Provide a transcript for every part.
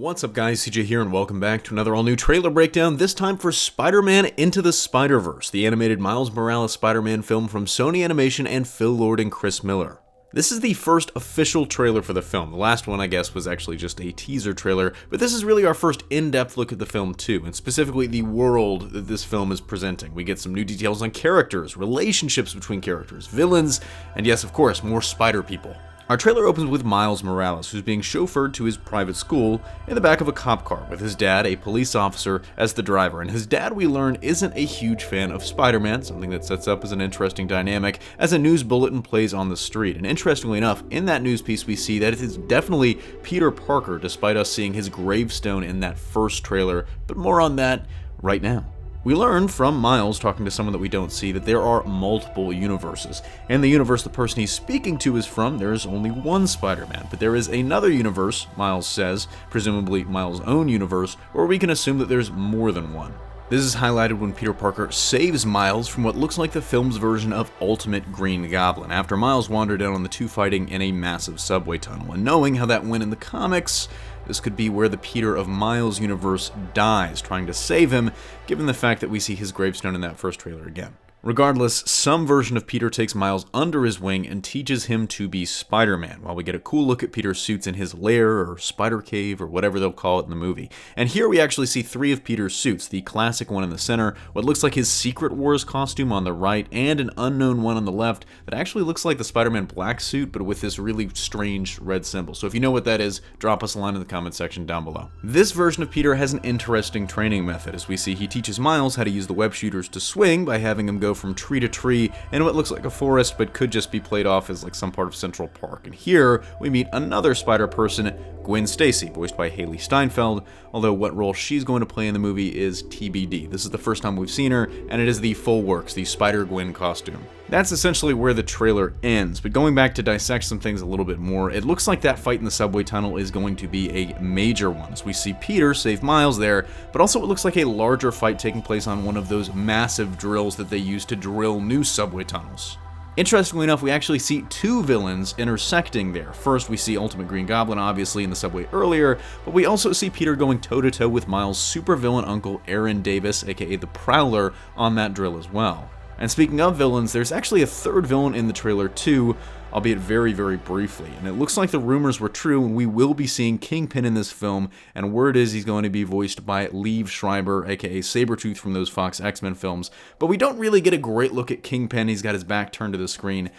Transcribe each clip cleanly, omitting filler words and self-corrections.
What's up guys, CJ here and welcome back to another all-new trailer breakdown, this time for Spider-Man Into the Spider-Verse, the animated Miles Morales Spider-Man film from Sony Animation and Phil Lord and Chris Miller. This is the first official trailer for the film. The last one, I guess, was actually just a teaser trailer, but this is really our first in-depth look at the film too, and specifically the world that this film is presenting. We get some new details on characters, relationships between characters, villains, and yes, of course, more spider people. Our trailer opens with Miles Morales, who's being chauffeured to his private school in the back of a cop car with his dad, a police officer, as the driver. And his dad, we learn, isn't a huge fan of Spider-Man, something that sets up as an interesting dynamic as a news bulletin plays on the street. And interestingly enough, in that news piece we see that it is definitely Peter Parker, despite us seeing his gravestone in that first trailer, but more on that right now. We learn from Miles talking to someone that we don't see that there are multiple universes. In the universe the person he's speaking to is from, there is only one Spider-Man, but there is another universe, Miles says, presumably Miles' own universe, or we can assume that there's more than one. This is highlighted when Peter Parker saves Miles from what looks like the film's version of Ultimate Green Goblin, after Miles wandered out on the two fighting in a massive subway tunnel. And knowing how that went in the comics, this could be where the Peter of Miles universe dies, trying to save him, given the fact that we see his gravestone in that first trailer again. Regardless, some version of Peter takes Miles under his wing and teaches him to be Spider-Man, while we get a cool look at Peter's suits in his lair, or spider cave, or whatever they'll call it in the movie. And here we actually see three of Peter's suits, the classic one in the center, what looks like his Secret Wars costume on the right, and an unknown one on the left that actually looks like the Spider-Man black suit, but with this really strange red symbol. So if you know what that is, drop us a line in the comment section down below. This version of Peter has an interesting training method, as we see he teaches Miles how to use the web shooters to swing by having him go from tree to tree in what looks like a forest but could just be played off as like some part of Central Park. And here we meet another spider person, Gwen Stacy, voiced by Haley Steinfeld, although what role she's going to play in the movie is TBD. This is the first time we've seen her, and it is the full works, the Spider-Gwen costume. That's essentially where the trailer ends, but going back to dissect some things a little bit more, it looks like that fight in the subway tunnel is going to be a major one, as we see Peter save Miles there, but also it looks like a larger fight taking place on one of those massive drills that they use to drill new subway tunnels. Interestingly enough, we actually see two villains intersecting there. First, we see Ultimate Green Goblin, obviously, in the subway earlier, but we also see Peter going toe-to-toe with Miles' supervillain uncle, Aaron Davis, aka the Prowler, on that drill as well. And speaking of villains, there's actually a third villain in the trailer too, albeit very, very briefly. And it looks like the rumors were true, and we will be seeing Kingpin in this film, and word is he's going to be voiced by Liev Schreiber, aka Sabretooth from those Fox X-Men films. But we don't really get a great look at Kingpin, he's got his back turned to the screen,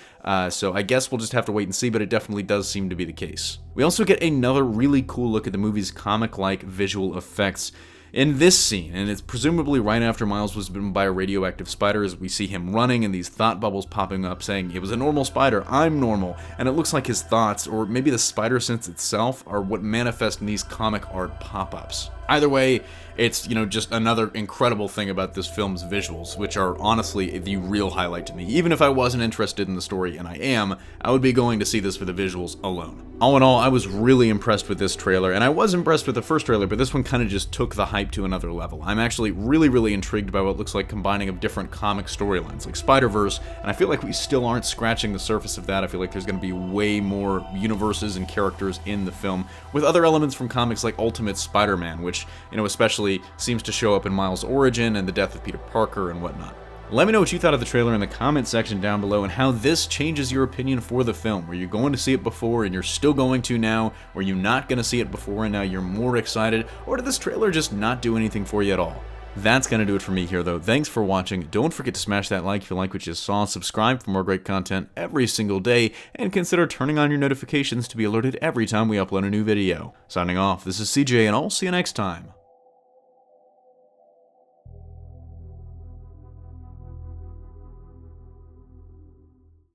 so I guess we'll just have to wait and see, but it definitely does seem to be the case. We also get another really cool look at the movie's comic-like visual effects in this scene, and it's presumably right after Miles was bitten by a radioactive spider, as we see him running and these thought bubbles popping up saying, "It was a normal spider, I'm normal," and it looks like his thoughts, or maybe the spider sense itself, are what manifest in these comic art pop-ups. Either way, it's, just another incredible thing about this film's visuals, which are honestly the real highlight to me. Even if I wasn't interested in the story, and I am, I would be going to see this for the visuals alone. All in all, I was really impressed with this trailer, and I was impressed with the first trailer, but this one kind of just took the hype to another level. I'm actually really, really intrigued by what looks like combining of different comic storylines, like Spider-Verse, and I feel like we still aren't scratching the surface of that. I feel like there's going to be way more universes and characters in the film, with other elements from comics like Ultimate Spider-Man, which, especially seems to show up in Miles' origin and the death of Peter Parker and whatnot. Let me know what you thought of the trailer in the comment section down below, and how this changes your opinion for the film. Were you going to see it before and you're still going to now? Were you not going to see it before and now you're more excited? Or did this trailer just not do anything for you at all? That's going to do it for me here, though. Thanks for watching. Don't forget to smash that like if you like what you saw, subscribe for more great content every single day, and consider turning on your notifications to be alerted every time we upload a new video. Signing off, this is CJ, and I'll see you next time.